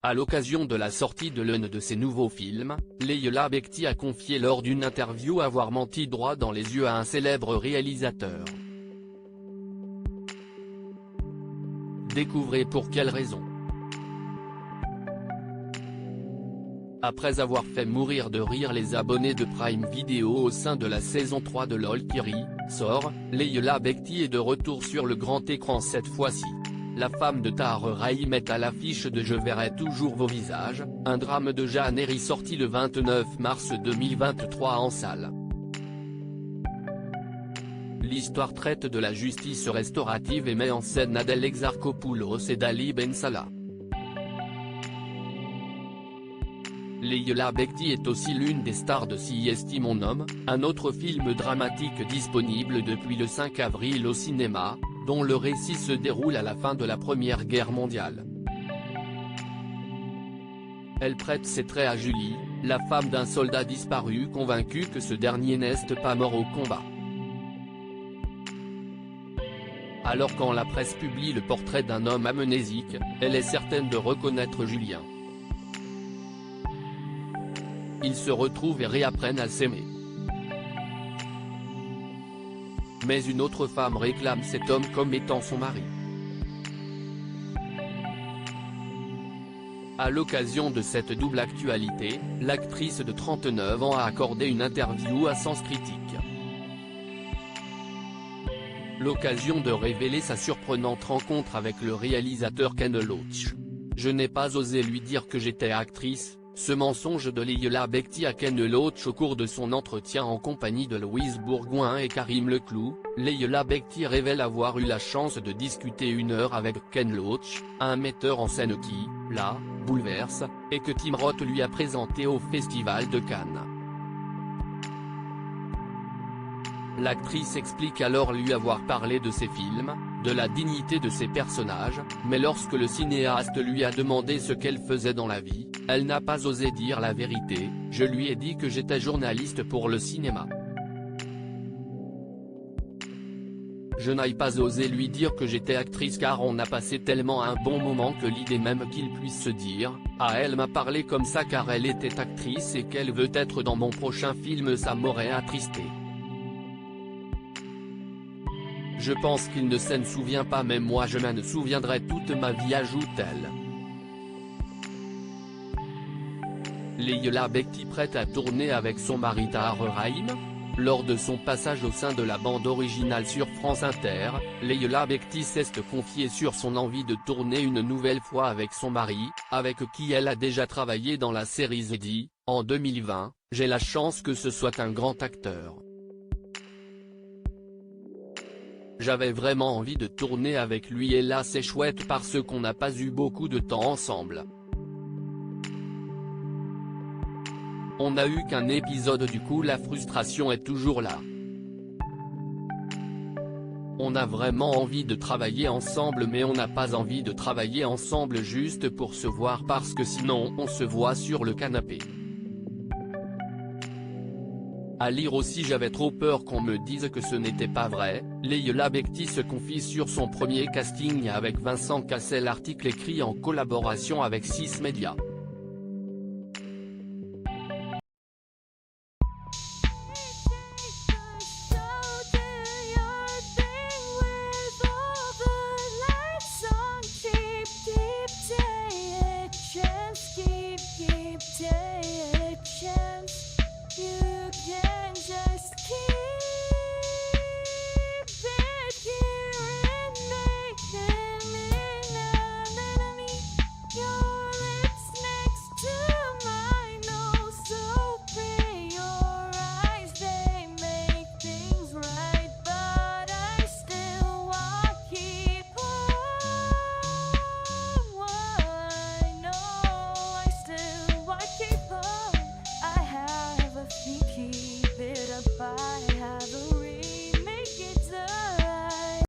À l'occasion de la sortie de l'un de ses nouveaux films, Leïla Bekti a confié lors d'une interview avoir menti droit dans les yeux à un célèbre réalisateur. Découvrez pour quelle raison. Après avoir fait mourir de rire les abonnés de Prime Video au sein de la saison 3 de LOL Kiri sort, Leïla Bekti est de retour sur le grand écran cette fois-ci. La femme de Tahar Rahim est à l'affiche de Je verrai toujours vos visages, un drame de Jeanne Herry sorti le 29 mars 2023 en salle. L'histoire traite de la justice restaurative et met en scène Adèle Exarchopoulos et Dali Ben Salah. Leïla Bekti est aussi l'une des stars de Si Esti Mon Homme, un autre film dramatique disponible depuis le 5 avril au cinéma, dont le récit se déroule à la fin de la Première Guerre mondiale. Elle prête ses traits à Julie, la femme d'un soldat disparu convaincu que ce dernier n'est pas mort au combat. Alors quand la presse publie le portrait d'un homme amnésique, elle est certaine de reconnaître Julien. Ils se retrouvent et réapprennent à s'aimer. Mais une autre femme réclame cet homme comme étant son mari. À l'occasion de cette double actualité, l'actrice de 39 ans a accordé une interview à Sens Critique. L'occasion de révéler sa surprenante rencontre avec le réalisateur Ken Loach. Je n'ai pas osé lui dire que j'étais actrice. Ce mensonge de Leïla Bekti à Ken Loach au cours de son entretien en compagnie de Louise Bourgoin et Karim Leclou, Leïla Bekti révèle avoir eu la chance de discuter 1 heure avec Ken Loach, un metteur en scène qui, la, bouleverse, et que Tim Roth lui a présenté au Festival de Cannes. L'actrice explique alors lui avoir parlé de ses films, de la dignité de ses personnages, mais lorsque le cinéaste lui a demandé ce qu'elle faisait dans la vie, elle n'a pas osé dire la vérité. Je lui ai dit que j'étais journaliste pour le cinéma. Je n'ai pas osé lui dire que j'étais actrice car on a passé tellement un bon moment que l'idée même qu'il puisse se dire « Ah, elle m'a parlé comme ça car elle était actrice et qu'elle veut être dans mon prochain film, ça m'aurait attristé. Je pense qu'il ne s'en souvient pas mais moi je m'en souviendrai toute ma vie », ajoute-t-elle. Leïla Bekti prête à tourner avec son mari Tahar Rahim. Lors de son passage au sein de la bande originale sur France Inter, Leïla Bekti s'est confiée sur son envie de tourner une nouvelle fois avec son mari, avec qui elle a déjà travaillé dans la série Zedi, en 2020, « J'ai la chance que ce soit un grand acteur. J'avais vraiment envie de tourner avec lui et là c'est chouette parce qu'on n'a pas eu beaucoup de temps ensemble. On n'a eu qu'un épisode du coup la frustration est toujours là. On a vraiment envie de travailler ensemble mais on n'a pas envie de travailler ensemble juste pour se voir parce que sinon on se voit sur le canapé. À lire aussi j'avais trop peur qu'on me dise que ce n'était pas vrai. Leïla Bekti se confie sur son premier casting avec Vincent Cassel, article écrit en collaboration avec 6 Médias.